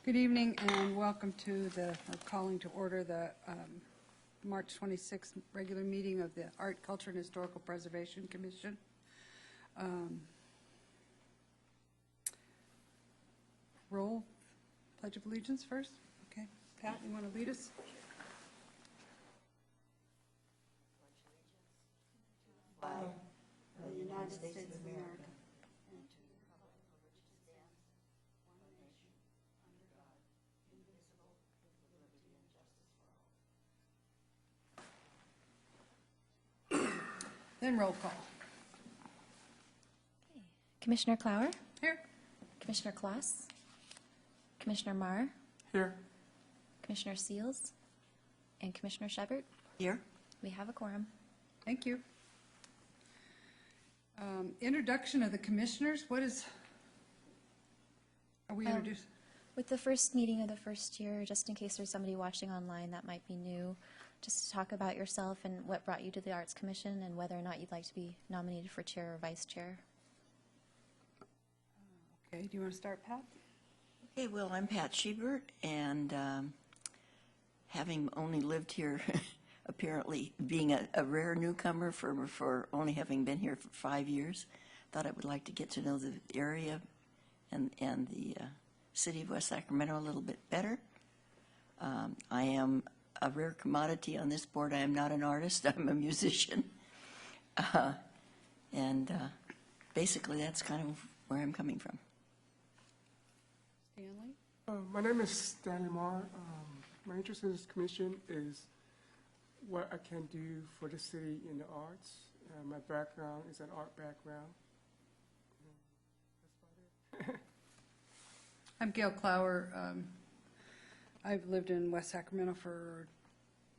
Good evening and welcome to the, or calling to order the March 26th regular meeting of the Art, Culture, and Historical Preservation Commission. Roll Pledge of Allegiance first. Okay. Pat, you want to lead us? Flag of the United States of America. Then roll call. Okay. Commissioner Clower, Here. Commissioner Kloss, Commissioner Marr, Here. Commissioner Seals, and Commissioner Shepard. Here. We have a quorum. Thank you. Introduction of the commissioners. What is, are we introduced? With the first meeting of the first year, just in case there's somebody watching online that might be new, just to talk about yourself and what brought you to the Arts Commission and whether or not you'd like to be nominated for chair or vice chair. Okay, do you want to start, Pat? Okay, well, I'm Pat Schubert, and having only lived here, apparently being a rare newcomer for only having been here for 5 years, thought I would like to get to know the area and the city of West Sacramento a little bit better. I am a rare commodity on this board. I am not an artist. I'm a musician. Basically, that's kind of where I'm coming from. Stanley? My name is Stanley Marr. My interest in this commission is what I can do for the city in the arts. My background is an art background. That's about it. I'm Gail Clower. I've lived in West Sacramento for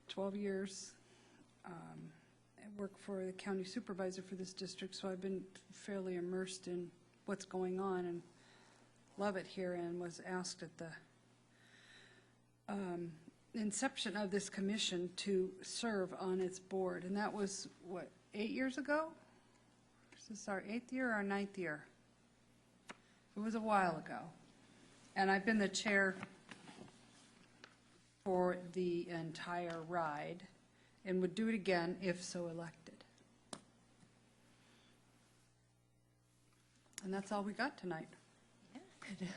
12 years. I work for the county supervisor for this district, so I've been fairly immersed in what's going on and love it here, and was asked at the inception of this commission to serve on its board. And that was, what, 8 years ago? Is this our 8th year or our 9th year? It was a while ago. And I've been the chair for the entire ride and would do it again if so elected. And that's all we got tonight. Yeah, good.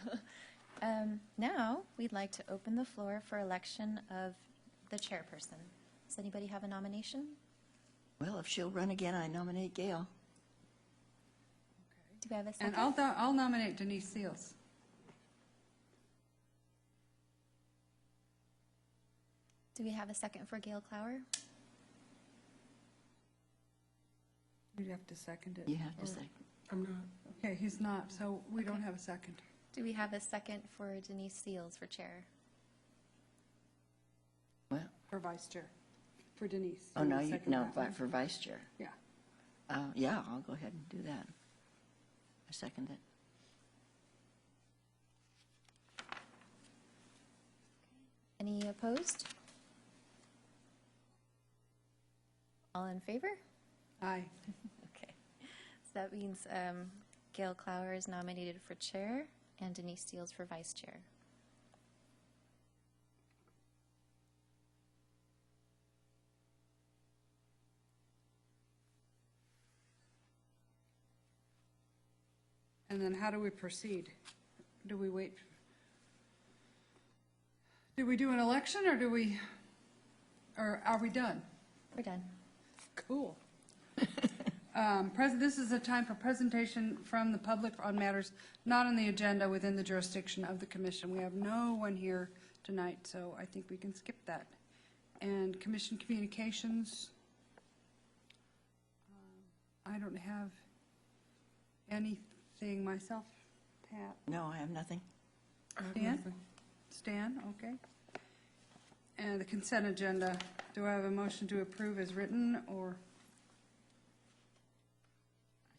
Now, we'd like to open the floor for election of the chairperson. Does anybody have a nomination? Well, if she'll run again, I nominate Gail. Do we have a second? And I'll nominate Denise Seals. Do we have a second for Gail Clower? You'd have to second it. You have to say. I'm not. Okay, he's not, so we don't have a second. Do we have a second for Denise Seals for chair? Well, For vice chair. For Denise. oh, no, you, Second no, that one. for vice chair. Yeah. Yeah, I'll go ahead and do that. I second it. Any opposed? All in favor? Aye. Okay. So that means Gail Clower is nominated for chair and Denise Seals for vice chair. And then how do we proceed? Do we wait? Do we do an election or are we done? We're done. Cool. This is a time for presentation from the public on matters not on the agenda within the jurisdiction of the commission. We have no one here tonight, so I think we can skip that. And commission communications, I don't have anything myself. Pat? No, I have nothing. I have Stan? nothing. Stan, okay. And the consent agenda, do I have a motion to approve as written or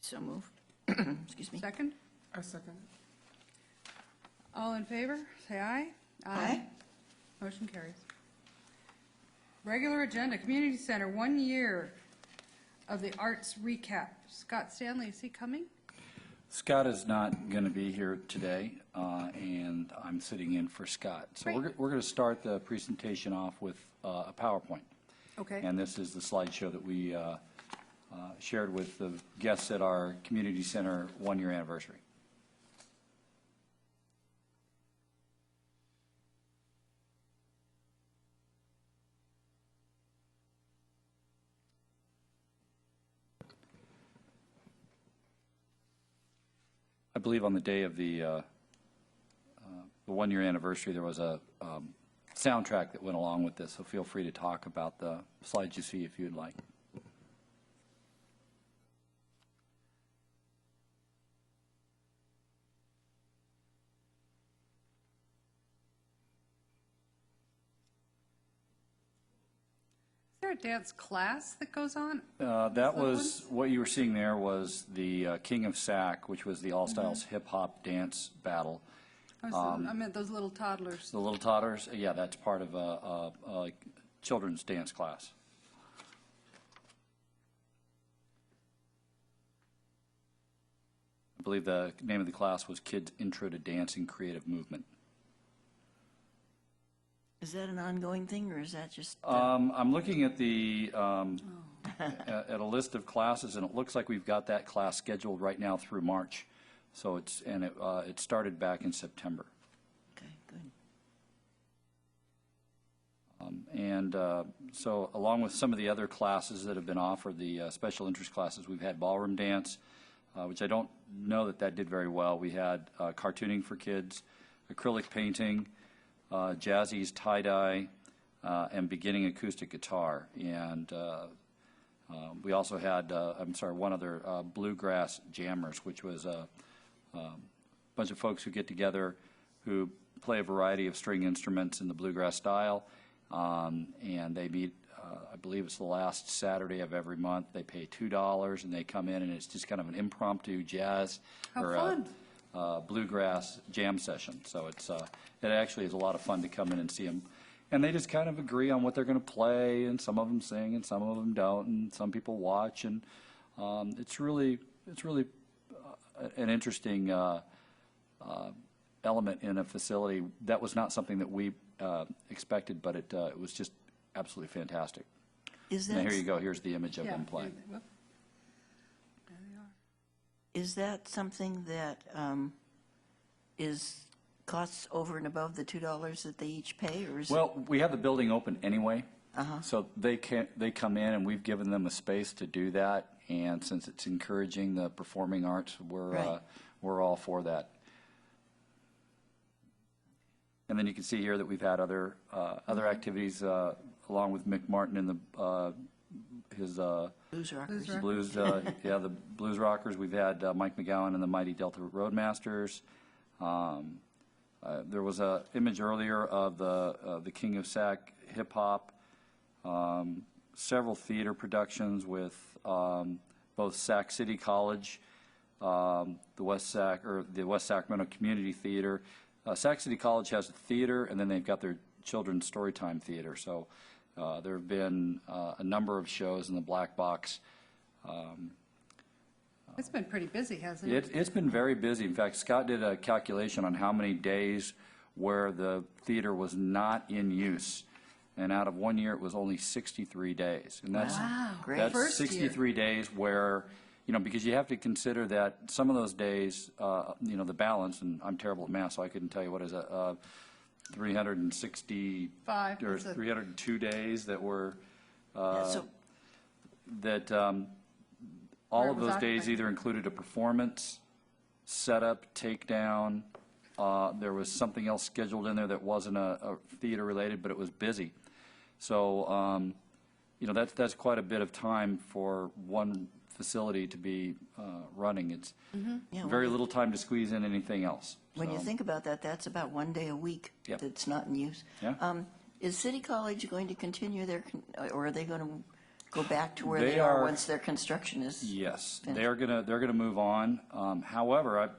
So move. Excuse me. second? I second. All in favor, say aye. Aye. Motion carries. Regular agenda, community center, 1 year of the arts recap. Scott Stanley, is he coming? Scott is not going to be here today, and I'm sitting in for Scott. So Great. we're going to start the presentation off with a PowerPoint. Okay. And this is the slideshow that we shared with the guests at our community center 1-year anniversary. I believe on the day of the 1-year anniversary, there was a soundtrack that went along with this, so feel free to talk about the slides you see if you'd like. Is there a dance class that goes on? That little was, what you were seeing there was the King of Sac, which was the all-styles hip-hop dance battle. I meant those little toddlers. The little toddlers, yeah, that's part of a children's dance class. I believe the name of the class was Kids Intro to Dancing Creative Movement. Is that an ongoing thing, or is that just? I'm looking at the at a list of classes, and it looks like we've got that class scheduled right now through March. So it started back in September. Okay, And good. so along with some of the other classes that have been offered, the special interest classes, we've had ballroom dance, which I don't know that did very well. We had cartooning for kids, acrylic painting, jazzy's tie-dye, and beginning acoustic guitar. And we also had, one other, bluegrass jammers, which was a bunch of folks who get together who play a variety of string instruments in the bluegrass style, and they meet, I believe it's the last Saturday of every month. They pay $2, and they come in, and it's just kind of an impromptu jazz bluegrass jam session. So it actually is a lot of fun to come in and see them. And they just kind of agree on what they're going to play, and some of them sing, and some of them don't, and some people watch, and it's really an interesting element in a facility. That was not something that we expected, but it was just absolutely fantastic. Is And that, here you go. Here's the image of them playing. There they are. is that something that costs over and above the $2 that they each pay, or is Well, we have the building open anyway, so they come in, and we've given them a space to do that. And since it's encouraging the performing arts, Right. we're all for that. And then you can see here that we've had other activities along with Mick Martin and his Blues Rockers? Blues the Blues Rockers. We've had Mike McGowan and the Mighty Delta Roadmasters. There was an image earlier of the King of Sac hip hop. Several theater productions with both Sac City College, the West Sacramento Community Theater. Sac City College has a theater, and then they've got their children's storytime theater. So there have been a number of shows in the Black Box. It's been pretty busy, hasn't it? It's been very busy. In fact, Scott did a calculation on how many days where the theater was not in use. And out of 1 year, it was only 63 days. And that's, Great. that's First year. 63 days where, because you have to consider that some of those days, the balance, and I'm terrible at math, so I couldn't tell you, what is it, 360 or It's a- 302 days that were, Yeah, so that Where all it of was those days occupied. either included a performance, setup, takedown. There was something else scheduled in there that wasn't a theater related, but it was busy. So, that's quite a bit of time for one facility to be running. It's yeah, very little time to squeeze in anything else. when you So, think about that, that's about 1 day a week Yep. that's not in use. Yeah. Is City College going to continue or are they going to go back to where They they are are- once their construction is? Yes, finished? they're gonna move on. However,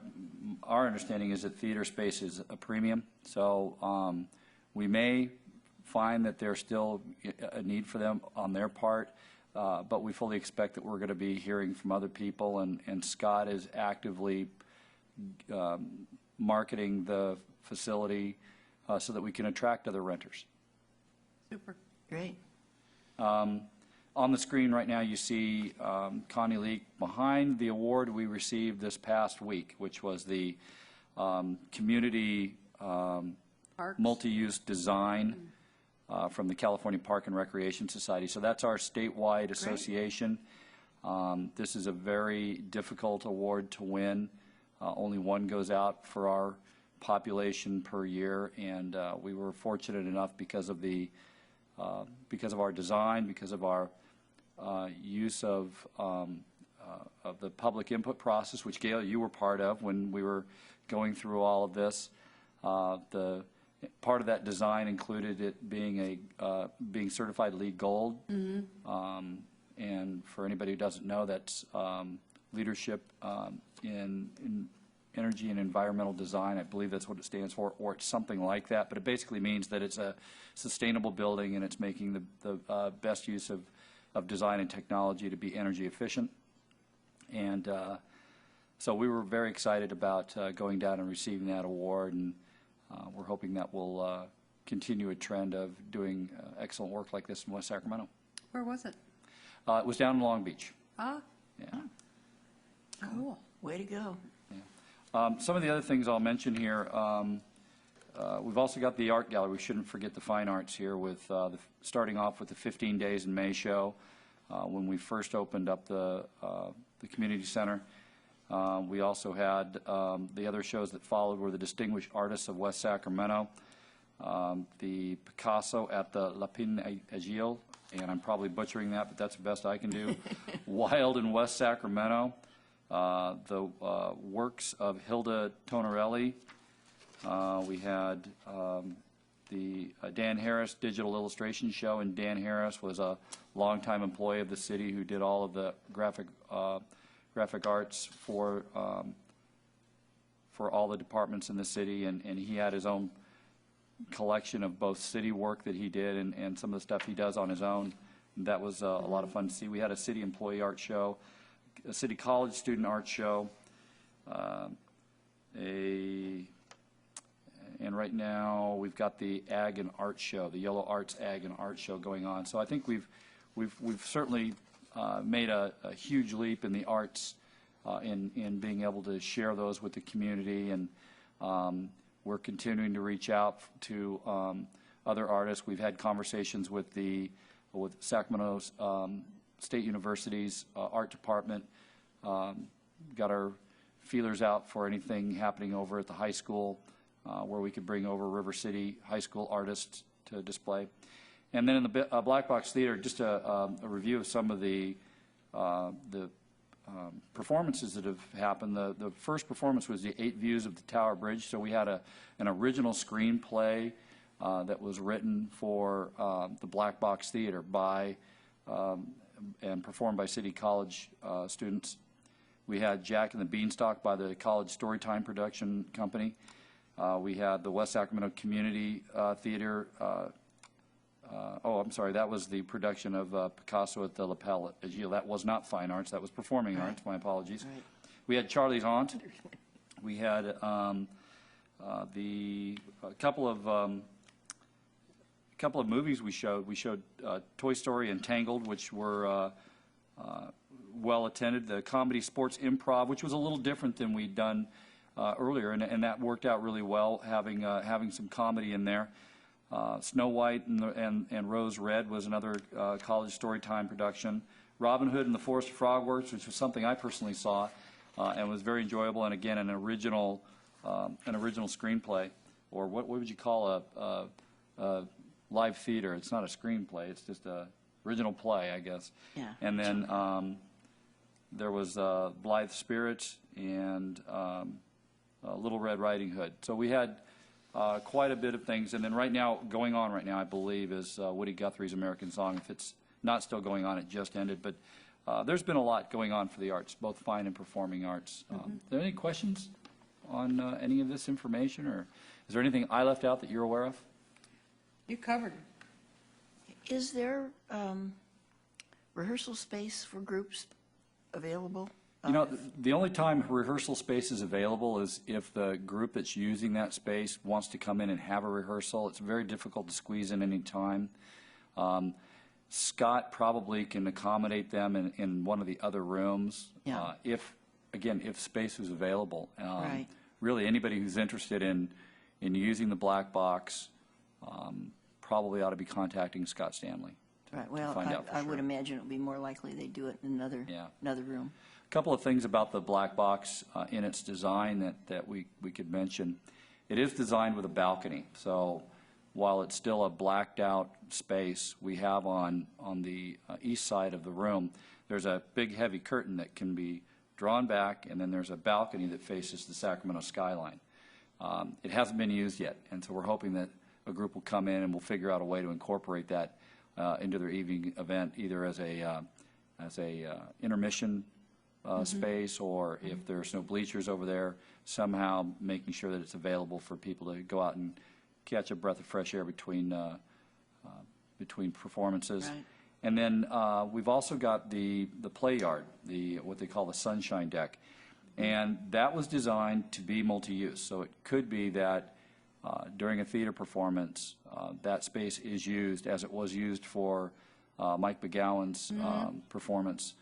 our understanding is that theater space is a premium, so we may find that there's still a need for them on their part, but we fully expect that we're going to be hearing from other people, and Scott is actively marketing the facility so that we can attract other renters. Super. Great. On the screen right now, you see Connie Leak behind the award we received this past week, which was the community Parks. multi-use design from the California Park and Recreation Society. So that's our statewide association. This is a very difficult award to win. Only one goes out for our population per year, and we were fortunate enough because of our design, because of our use of the public input process, which, Gail, you were part of when we were going through all of this. The part of that design included it being being certified LEED Gold. And for anybody who doesn't know, that's leadership in energy and environmental design. I believe that's what it stands for, or it's something like that. But it basically means that it's a sustainable building and it's making the best use of design and technology to be energy efficient. And so we were very excited about going down and receiving that award, and we're hoping that will continue a trend of doing excellent work like this in West Sacramento. Where was it? It was down in Long Beach. Ah, Yeah. cool. Way to go. Some of the other things I'll mention here, we've also got the art gallery. We shouldn't forget the fine arts here, with starting off with the 15 Days in May show. When we first opened up the community center, we also had the other shows that followed were the Distinguished Artists of West Sacramento, the Picasso at the Lapin Agile, and I'm probably butchering that, but that's the best I can do. Wild in West Sacramento, the works of Hilda Tonarelli. We had the Dan Harris Digital Illustration Show, and Dan Harris was a longtime employee of the city who did all of the graphic arts for all the departments in the city, and he had his own collection of both city work that he did and some of the stuff he does on his own. That was a lot of fun to see. We had a city employee art show, a city college student art show, and right now we've got the Ag and Art Show, the Yellow Arts Ag and Art Show going on. So I think we've certainly made a huge leap in the arts in being able to share those with the community, and we're continuing to reach out to other artists. We've had conversations with Sacramento's State University's art department. Got our feelers out for anything happening over at the high school where we could bring over River City high school artists to display. And then in the Black Box Theater, just a review of some of the performances that have happened. The first performance was the 8 Views of the Tower Bridge. So we had an original screenplay that was written for the Black Box Theater by and performed by City College students. We had Jack and the Beanstalk by the College Storytime Production Company. We had the West Sacramento Community Theater. I'm sorry, that was the production of Picasso at the Lapel Agile. That was not fine arts, that was performing arts, my apologies. Right. We had Charlie's Aunt. We had a couple of movies we showed. We showed Toy Story and Tangled, which were well attended. The Comedy Sports Improv, which was a little different than we'd done earlier, and that worked out really well, having some comedy in there. Snow White and Rose Red was another college storytime production. Robin Hood and the Forest of Frogworks, which was something I personally saw and was very enjoyable, and again an original screenplay, or what would you call a live theater? It's not a screenplay; it's just a original play, I guess. Yeah. And then there was Blithe Spirits and Little Red Riding Hood. So we had quite a bit of things, and then going on right now, I believe, is Woody Guthrie's American Song. If it's not still going on, it just ended. But there's been a lot going on for the arts, both fine and performing arts. Are there any questions on any of this information, or is there anything I left out that you're aware of? You covered it. Is there rehearsal space for groups available You know, the only time rehearsal space is available is if the group that's using that space wants to come in and have a rehearsal. It's very difficult to squeeze in any time. Scott probably can accommodate them in one of the other rooms. Yeah. If space is available. Right. Really, anybody who's interested in using the black box probably ought to be contacting Scott Stanley. Right, well, find out for I would sure. imagine it would be more likely they do it in another room. A couple of things about the black box in its design that we could mention. It is designed with a balcony, so while it's still a blacked out space, we have on the east side of the room, there's a big heavy curtain that can be drawn back, and then there's a balcony that faces the Sacramento skyline. It hasn't been used yet, and so we're hoping that a group will come in and we'll figure out a way to incorporate that into their evening event, either as a intermission space, or if there's no bleachers over there, somehow making sure that it's available for people to go out and catch a breath of fresh air between performances. Right. And then we've also got the play yard, what they call the sunshine deck, and that was designed to be multi-use. So it could be that during a theater performance, that space is used as it was used for Mike McGowan's performance,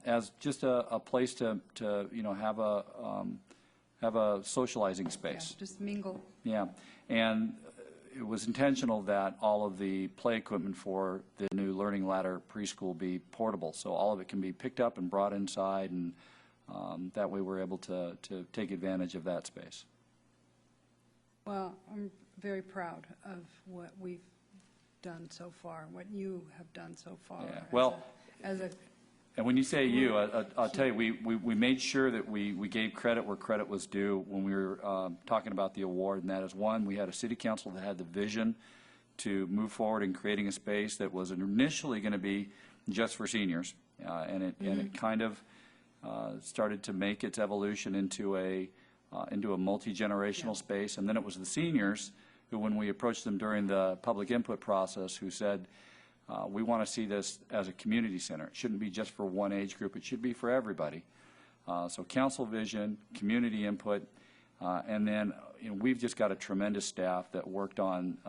as just a place to have a socializing space. Yeah, just mingle. Yeah, and it was intentional that all of the play equipment for the new Learning Ladder preschool be portable, so all of it can be picked up and brought inside, and that way we're able to take advantage of that space. Well, I'm very proud of what we've done so far, what you have done so far. Yeah. Well, as a and when you say you, I'll tell you, we made sure that we gave credit where credit was due when we were talking about the award, and that is, one, we had a city council that had the vision to move forward in creating a space that was initially going to be just for seniors, and it kind of started to make its evolution into a multi-generational space, and then it was the seniors who, when we approached them during the public input process, who said, we want to see this as a community center. It shouldn't be just for one age group. It should be for everybody. So council vision, community input, and then we've just got a tremendous staff that worked on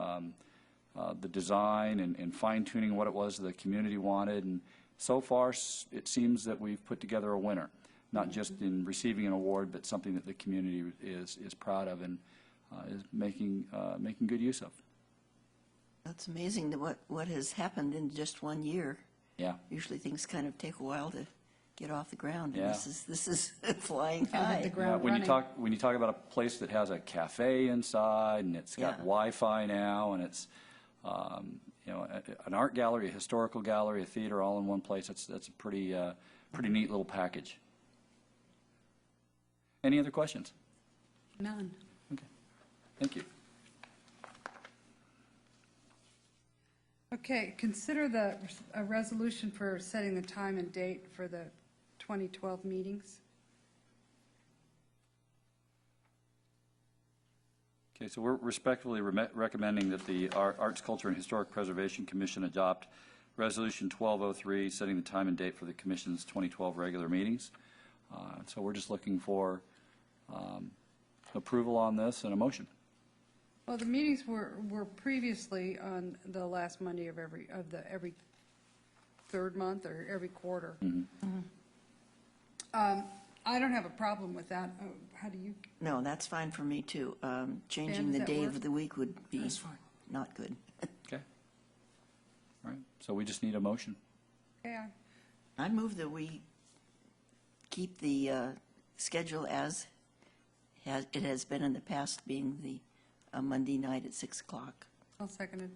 the design and fine-tuning what it was the community wanted. And so far, it seems that we've put together a winner, not just in receiving an award, but something that the community is proud of and is making good use of. That's amazing that what has happened in just 1 year. Yeah. Usually things kind of take a while to get off the ground. Yeah. And this is flying Kind of hit high. the ground When running. you talk about a place that has a cafe inside and it's got Yeah. Wi-Fi now, and it's an art gallery, a historical gallery, a theater, all in one place, that's a pretty neat little package. Any other questions? none. Okay. Thank you. Okay, consider a resolution for setting the time and date for the 2012 meetings. Okay, so we're respectfully recommending that the Arts, Culture, and Historic Preservation Commission adopt Resolution 1203, setting the time and date for the Commission's 2012 regular meetings. So we're just looking for approval on this and a motion. Well, the meetings were previously on the last Monday of every third month or every quarter. I don't have a problem with that. How do you? No, that's fine for me, too. Changing does the that day work? of the week would be That's fine. not good. Okay. All right, so we just need a motion. Yeah. I move that we keep the schedule as it has been in the past, being the Monday night at 6 o'clock. I'll second it.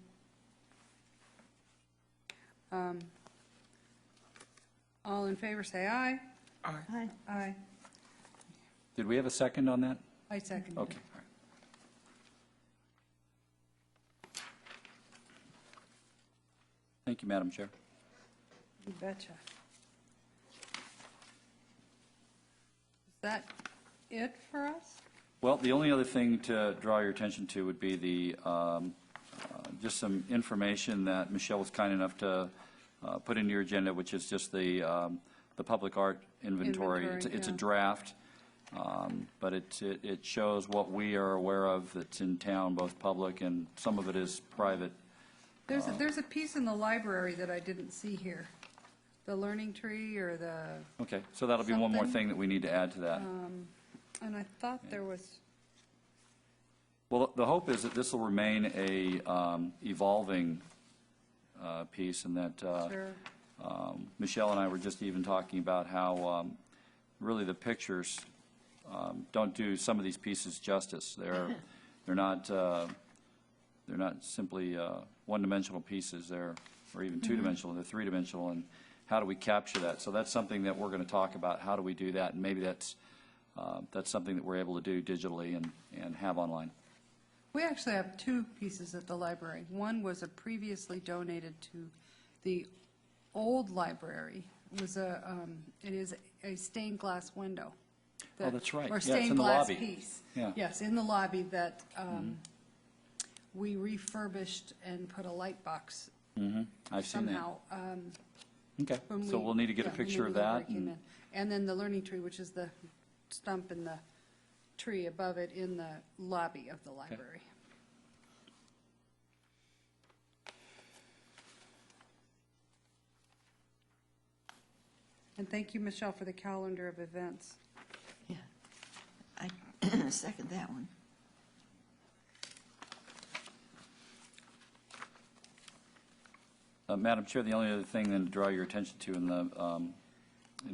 All in favor, say aye. Aye. Aye. Did we have a second on that? I second it. Okay. All right. Thank you, Madam Chair. You betcha. Is that it for us? Well, the only other thing to draw your attention to would be the just some information that Michelle was kind enough to put into your agenda, which is just the the public art inventory. Inventory, It's a yeah. draft, but it shows what we are aware of that's in town, both public and some of it is private. There's a piece in the library that I didn't see here. The learning tree or the, Okay, so that'll be one more Something. thing that we need to add to that. and I thought there was, Well, the hope is that this will remain a evolving piece, and that sure, Michelle and I were just even talking about how really the pictures don't do some of these pieces justice. They're not simply one-dimensional pieces. Or even two-dimensional. They're three-dimensional, and how do we capture that? So that's something that we're going to talk about. How do we do that? And maybe that's something that we're able to do digitally and have online. we actually have two pieces at the library. One was a previously donated to the old library. It is a stained glass window. Oh, that's right. Or Yeah, it's stained in the glass lobby. piece. Yeah. Yes, in the lobby that we refurbished and put a light box I've seen that. somehow. Okay, when so we- we'll need to get a yeah, when the picture of that. library came in. And then the learning tree, which is the stump and the tree above it in the lobby of the library. And thank you, Michelle, for the calendar of events. Yeah. I second that one. Madam Chair, the only other thing then to draw your attention to in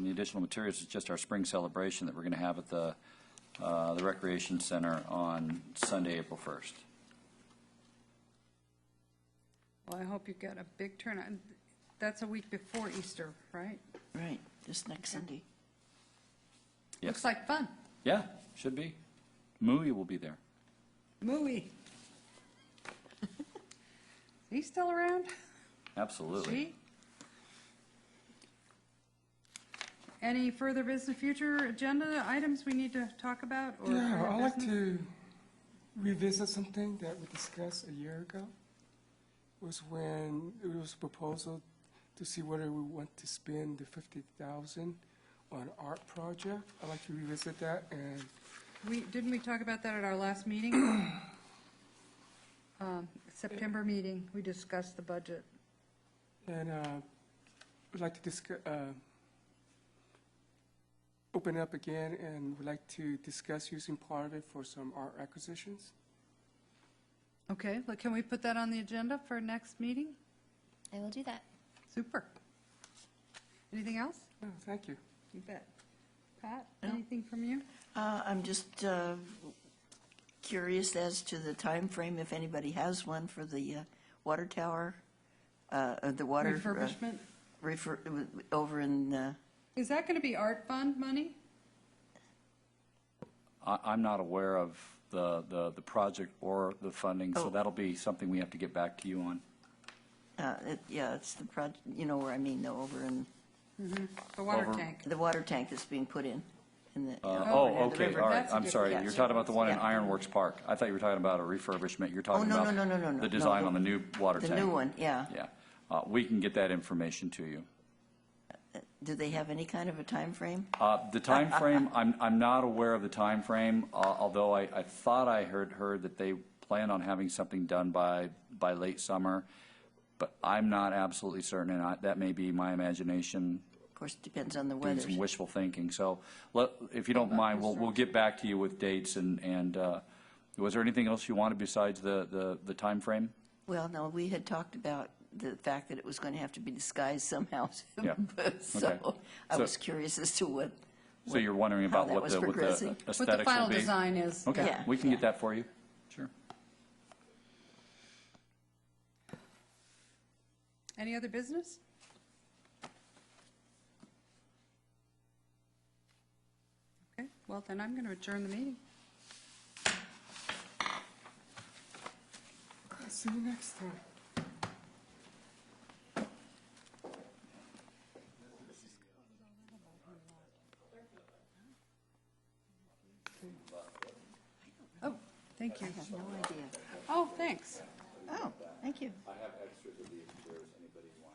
the additional materials is just our spring celebration that we're going to have at the Recreation Center on Sunday, April 1st. Well, I hope you get a big turnout. That's a week before Easter, right? Right, this next Sunday. Yes. Looks like fun. Yeah, should be. Mooey will be there. Mooey. He's still around? Absolutely. She? Any further business, future agenda items we need to talk about? Or Yeah, other I'd like business? to revisit something that we discussed a year ago. Was when it was a proposal to see whether we want to spend the $50,000 on an art project. I'd like to revisit that, and Didn't we talk about that at our last meeting? September meeting, we discussed the budget. We'd like to discuss, open up again, and would like to discuss using part of it for some art acquisitions. Okay, well, can we put that on the agenda for next meeting? I will do that. Super. Anything else? Oh, thank you. You bet. Pat, No. anything from you? I'm just curious as to the time frame, if anybody has one for the water tower, the water. Refurbishment? Over in, Is that going to be art fund money? I'm not aware of the project or the funding, so Oh. that'll be something we have to get back to you on. yeah, it's the project, you know where I mean, though, over in The water Over- tank? the water tank that's being put in the. Oh, Oh, near the okay, river. all right, That's a I'm good- sorry. yeah. You're talking about the one in Yeah. Ironworks Park. I thought you were talking about a refurbishment. You're Oh, talking no, about no, no, no, no. the design No, on the new water The tank. new one, yeah. Yeah. We can get that information to you. Do they have any kind of a time frame? The time frame, I'm not aware of the time frame, although I thought I heard that they plan on having something done by late summer, but I'm not absolutely certain, and that may be my imagination, Of course, it depends on the doing weather. some wishful thinking. So if you don't mind, we'll get back to you with dates, and was there anything else you wanted besides the time frame? Well, no, we had talked about the fact that it was going to have to be disguised somehow. Yeah. So Okay. I So- was curious as to what. So you're wondering how about that what was the progressing. What the aesthetics will final be? design is. Okay, Yeah, we can yeah. get that for you. Sure. Any other business? Okay, well, then I'm going to adjourn the meeting. See you next time. Oh, thank you. I have no idea. Oh, thanks. Oh, thank you. I have extras of these if there's anybody who wants.